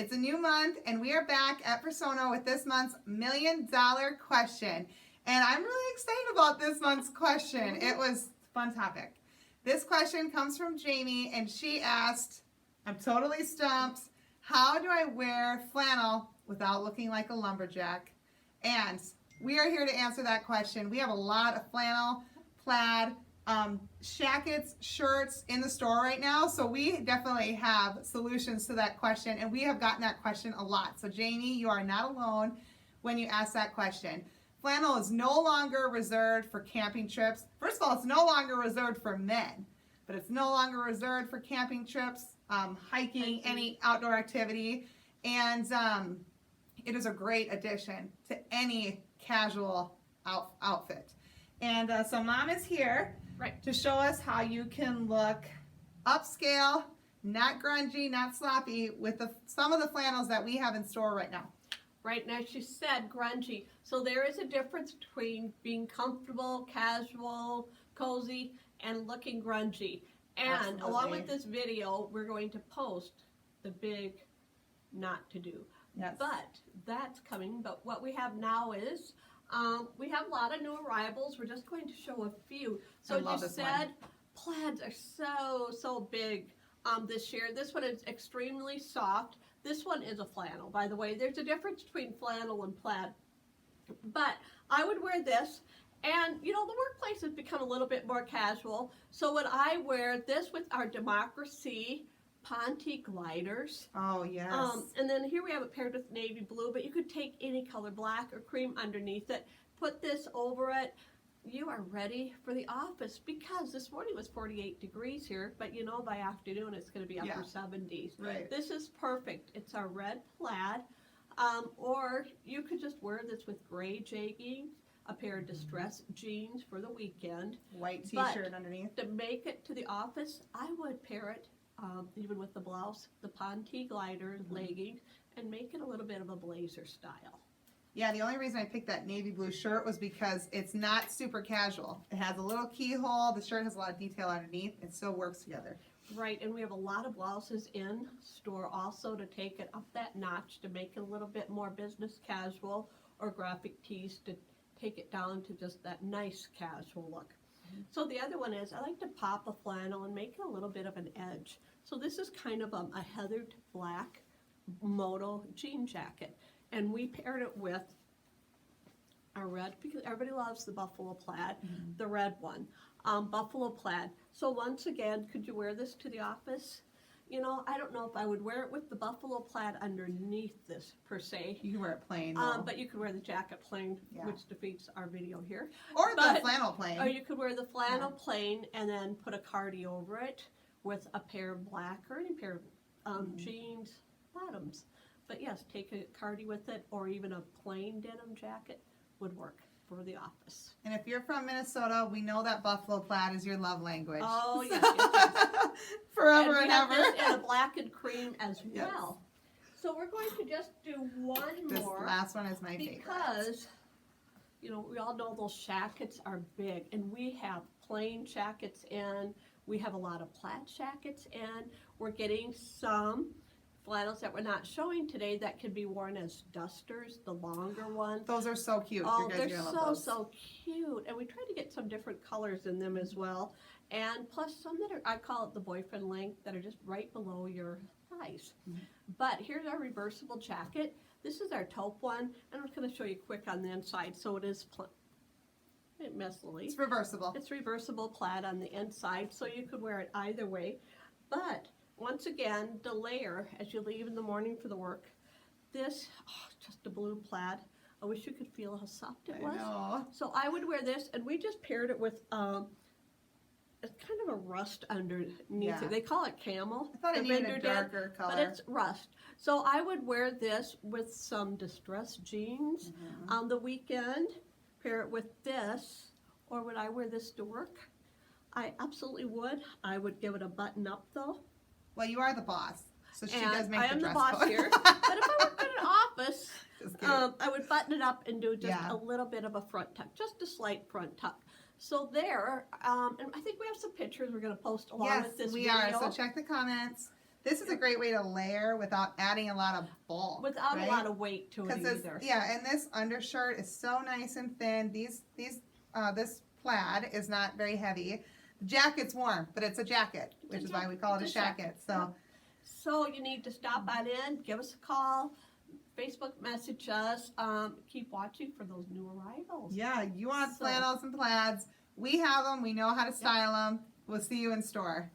It's a new month, and we are back at Persona with this month's $1 million question. And I'm really excited about this month's question. It was a fun topic. This question comes from Jamie, and she asked, I'm totally stumped, how do I wear flannel without looking like a lumberjack? And we are here to answer that question. We have a lot of flannel, plaid, shackets, shirts in the store right now, so we definitely have solutions to that question, and we have gotten that question a lot. So Jamie, you are not alone when you ask that question. Flannel is no longer reserved for camping trips. First of all, it's no longer reserved for men, but it's no longer reserved for camping trips, hiking, any outdoor activity, and it is a great addition to any casual outfit. And so Mom is here to show us how you can look upscale, not grungy, not sloppy with some of the flannels that we have in store right now. Right, and as you said, grungy. So there is a difference between being comfortable, casual, cozy, and looking grungy. And Absolutely. Along with this video, we're going to post the big not to do. Yes. But that's coming. But what we have now is we have a lot of new arrivals. We're just going to show a few. So as you said, plaids are so big this year. This one is extremely soft. This one is a flannel, by the way. There's a difference between flannel and plaid. But I would wear this, and you know, the workplace has become a little bit more casual. So would I wear this with our Democracy Ponte gliders. Oh, yes. And then here we have it paired with navy blue, but you could take any color, black or cream underneath it. Put this over it. You are ready for the office, because this morning was 48 degrees here, but you know, by afternoon it's going to be upper 70s. Right. This is perfect. It's our red plaid, or you could just wear this with gray jeggings, a pair of distressed jeans for the weekend. White t-shirt underneath. To make it to the office, I would pair it even with the blouse, the Ponte glider, leggings, and make it a little bit of a blazer style. Yeah, the only reason I picked that navy blue shirt was because it's not super casual. It has a little keyhole. The shirt has a lot of detail underneath. It still works together. Right, and we have a lot of blouses in store also to take it up that notch, to make it a little bit more business casual, or graphic tees to take it down to just that nice casual look. So the other one is, I like to pop a flannel and make it a little bit of an edge. So this is kind of a heathered black moto jean jacket. And we paired it with our red, because everybody loves the buffalo plaid, the red one, buffalo plaid. So once again, could you wear this to the office? You know, I don't know if I would wear it with the buffalo plaid underneath this, per se. You can wear it plain. But you could wear the jacket plain, which defeats our video here. Or the flannel plain. Or you could wear the flannel plain and then put a cardi over it with a pair of black or any pair of jeans bottoms. But yes, take a cardi with it, or even a plain denim jacket would work for the office. And if you're from Minnesota, we know that buffalo plaid is your love language. Oh, yes. Forever and ever. And a black and cream as well. So we're going to just do one more. This last one is my favorite. Because, you know, we all know those shackets are big, and we have plain shackets in. We have a lot of plaid shackets in. We're getting some flannels that we're not showing today that can be worn as dusters, the longer ones. Those are so cute. Oh, they're so cute. And we try to get some different colors in them as well. And plus some that are, I call it the boyfriend length, that are just right below your thighs. But here's our reversible jacket. This is our taupe one. And I'm just going to show you quick on the inside. So it is messily. It's reversible. It's reversible plaid on the inside, so you could wear it either way. But once again, the layer as you leave in the morning for the work. This, just a blue plaid. I wish you could feel how soft it was. I know. So I would wear this, and we just paired it with it's kind of a rust underneath it. They call it camel. I thought it needed a darker color. But it's rust. So I would wear this with some distressed jeans on the weekend. Pair it with this, or would I wear this to work? I absolutely would. I would give it a button up though. Well, you are the boss, so she does make the dress code. I am the boss here. But if I worked in an office, I would button it up and do just a little bit of a front tuck, just a slight front tuck. So there, and I think we have some pictures we're going to post along with this video. Yes, we are. So check the comments. This is a great way to layer without adding a lot of bulk. Without right? a lot of weight to it Because either. yeah, and this undershirt is so nice and thin. This plaid is not very heavy. The jacket's warm, but it's a jacket, which is why we call it a shacket. So, So you need to stop on in, give us a call, Facebook message us. Keep watching for those new arrivals. yeah, you want So- flannels and plaids. We have them. We know how to style them. We'll see you in store.